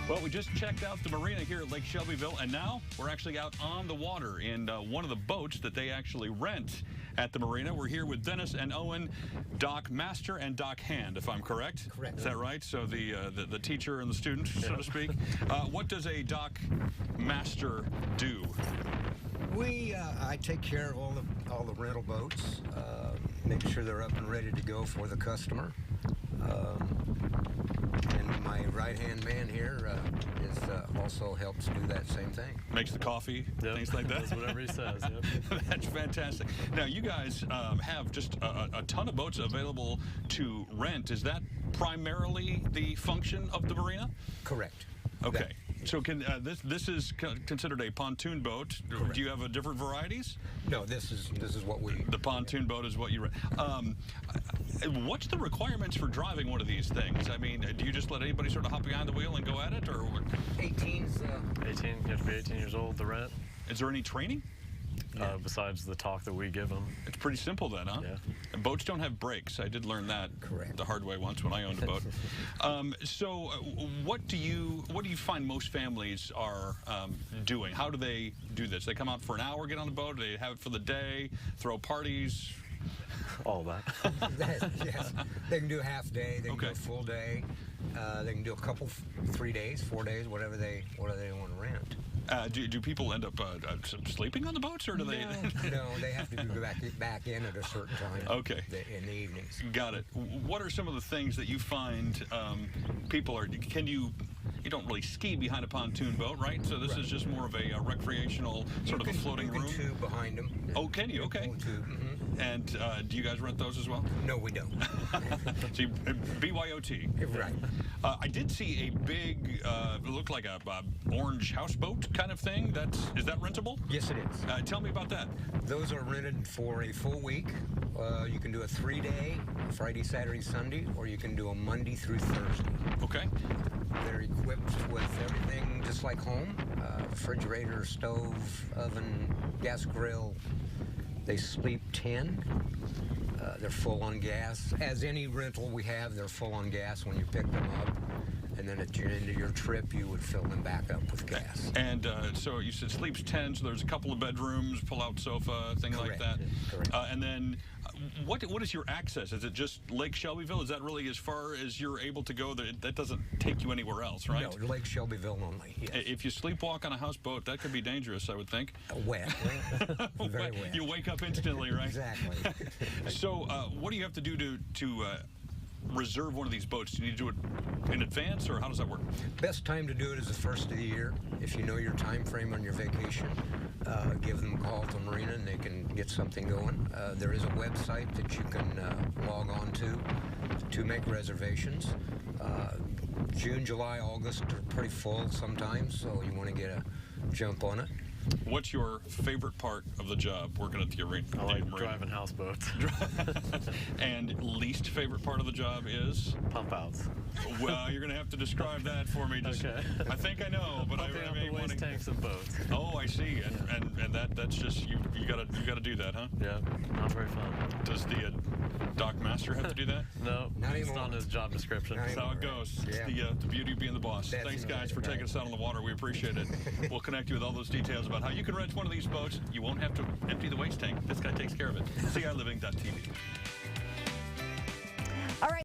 Well, we just checked out the marina here at Lake Shelbyville, and now we're actually out on the water in one of the boats that they actually rent at the marina. We're here with Dennis and Owen, dock master and dock hand, if I'm correct. Correct. Is that right? So the teacher and the student, so to speak. What does a dock master do? I take care of all the rental boats, make sure they're up and ready to go for the customer. And my right-hand man here also helps do that same thing. Makes the coffee, things like that? Does whatever he says, yep. That's fantastic. Now, you guys have just a ton of boats available to rent. Is that primarily the function of the marina? Correct. Okay. So this is considered a pontoon boat. Correct. Do you have different varieties? No, this is what we... The pontoon boat is what you rent. What's the requirements for driving one of these things? I mean, do you just let anybody sort of hop behind the wheel and go at it, or? 18's... 18, you have to be 18 years old to rent. Is there any training? Besides the talk that we give them. It's pretty simple then, huh? Yeah. And boats don't have brakes. I did learn that the hard way once when I owned a boat. So what do you find most families are doing? How do they do this? They come out for an hour, get on the boat, do they have it for the day, throw parties? All that. Yes. They can do a half day, they can do a full day. They can do a couple, 3 days, 4 days, whatever they want to rent. Do people end up sleeping on the boats, or do they? No, they have to go back in at a certain time. Okay. In the evenings. Got it. What are some of the things that you find people are? You don't really ski behind a pontoon boat, right? So this is just more of a recreational sort of a floating room. You can tube behind them. Oh, can you? Okay. And do you guys rent those as well? No, we don't. So BYOT. Right. I did see a big, it looked like a orange houseboat kind of thing. Is that rentable? Yes, it is. Tell me about that. Those are rented for a full week. You can do a 3-day, Friday, Saturday, Sunday, or you can do a Monday through Thursday. Okay. They're equipped with everything just like home. Refrigerator, stove, oven, gas grill. They sleep 10. They're full on gas. As any rental we have, they're full on gas when you pick them up. And then at the end of your trip, you would fill them back up with gas. And so you said sleeps 10, so there's a couple of bedrooms, pull-out sofa, thing like that. Correct. And then what is your access? Is it just Lake Shelbyville? Is that really as far as you're able to go? That doesn't take you anywhere else, right? No, Lake Shelbyville only, yes. If you sleepwalk on a houseboat, that could be dangerous, I would think. Wet. Very wet. You wake up instantly, right? Exactly. So what do you have to do to reserve one of these boats? Do you need to do it in advance, or how does that work? Best time to do it is the first of the year. If you know your time frame on your vacation, give them a call to Marina and they can get something going. There is a website that you can log on to make reservations. June, July, August are pretty full sometimes, so you want to get a jump on it. What's your favorite part of the job, working at the arena? I like driving houseboats. And least favorite part of the job is? Pump outs. Well, you're going to have to describe that for me. Okay. I think I know, but I the waste tanks and boats. Oh, I see. And that's just you gotta do that, huh? Yeah, not very fun. Does the dock master have to do that? No, not it's anymore. on his job description. That's how it goes. Yeah. It's the beauty of being the boss. Thanks, guys, for taking us out on the water. We appreciate it. We'll connect you with all those details about how you can rent one of these boats. You won't have to empty the waste tank. This guy takes care of it. CILiving.tv.